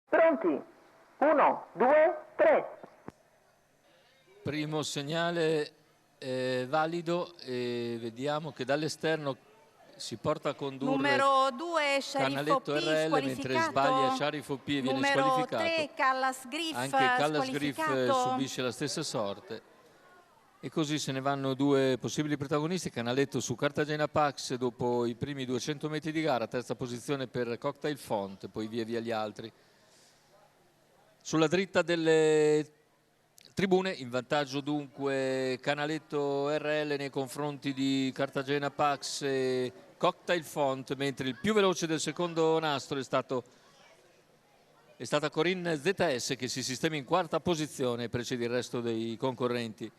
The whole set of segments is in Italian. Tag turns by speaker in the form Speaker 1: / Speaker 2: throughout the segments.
Speaker 1: Pronti? 1, 2, 3.
Speaker 2: Primo segnale valido e vediamo che dall'esterno si porta a condurre
Speaker 3: numero 2 Sharifo
Speaker 2: Canaletto
Speaker 3: P
Speaker 2: RL, mentre sbaglia Sharifo P e viene
Speaker 3: numero
Speaker 2: squalificato.
Speaker 3: 3 Callas Griff
Speaker 2: Anche Callas Griff subisce la stessa sorte. E così se ne vanno due possibili protagonisti. Canaletto su Cartagena Pax dopo i primi 200 metri di gara, terza posizione per Cocktail Font, poi via via gli altri. Sulla dritta delle tribune, in vantaggio dunque Canaletto RL nei confronti di Cartagena Pax e Cocktail Font, mentre il più veloce del secondo nastro è stata Corinne ZS, che si sistema in quarta posizione e precede il resto dei concorrenti.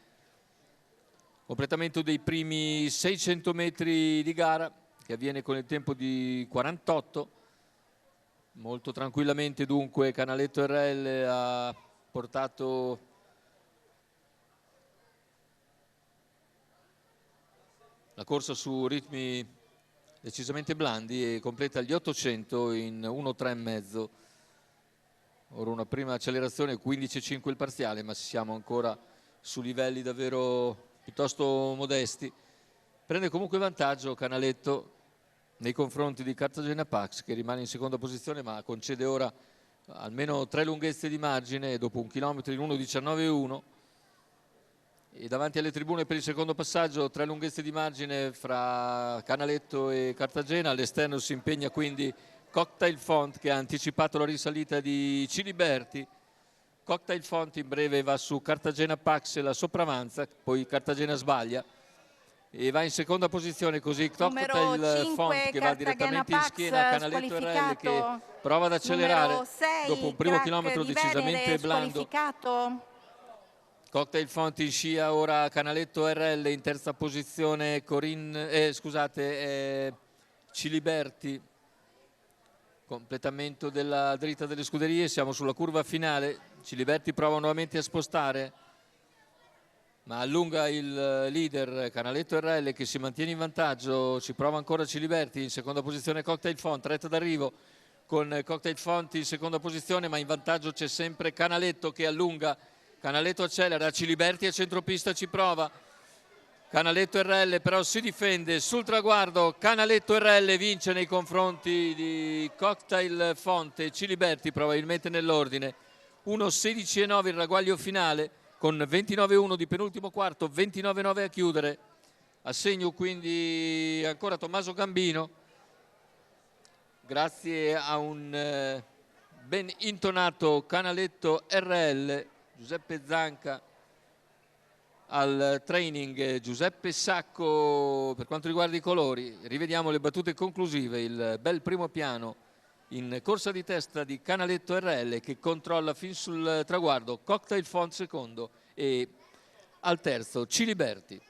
Speaker 2: Completamento dei primi 600 metri di gara, che avviene con il tempo di 48. Molto tranquillamente dunque Canaletto RL ha portato la corsa su ritmi decisamente blandi e completa gli 800 in 1:3,5. Ora una prima accelerazione, 15,5 il parziale, ma siamo ancora su livelli davvero piuttosto modesti. Prende comunque vantaggio Canaletto nei confronti di Cartagena Pax, che rimane in seconda posizione ma concede ora almeno 3 lunghezze di margine dopo un chilometro in 1:19,1. E davanti alle tribune per il secondo passaggio 3 lunghezze di margine fra Canaletto e Cartagena. All'esterno si impegna quindi Cocktail Font, che ha anticipato la risalita di Ciliberti. Cocktail Font in breve va su Cartagena Pax e la sopravanza, poi Cartagena sbaglia e va in seconda posizione, così Cocktail Font che va direttamente in schiena a Canaletto RL, che prova ad accelerare dopo un primo chilometro decisamente blando. Cocktail Font in scia ora Canaletto RL, in terza posizione Ciliberti. Completamento della dritta delle scuderie, siamo sulla curva finale. Ciliberti prova nuovamente a spostare, ma allunga il leader Canaletto RL, che si mantiene in vantaggio. Ci prova ancora Ciliberti, in seconda posizione Cocktail Font, retta d'arrivo con Cocktail Font in seconda posizione, ma in vantaggio c'è sempre Canaletto che allunga. Canaletto accelera, Ciliberti a centropista ci prova. Canaletto RL però si difende sul traguardo. Canaletto RL vince nei confronti di Cocktail Font e Ciliberti probabilmente nell'ordine. 1:16,9 il ragguaglio finale, con 29,1 di penultimo quarto, 29,9 a chiudere. A segno quindi ancora Tommaso Gambino, grazie a un ben intonato Canaletto RL. Giuseppe Zanca al training, Giuseppe Sacco per quanto riguarda i colori. Rivediamo le battute conclusive, il bel primo piano in corsa di testa di Canaletto RL, che controlla fin sul traguardo Cocktail Font secondo e al terzo Ciliberti.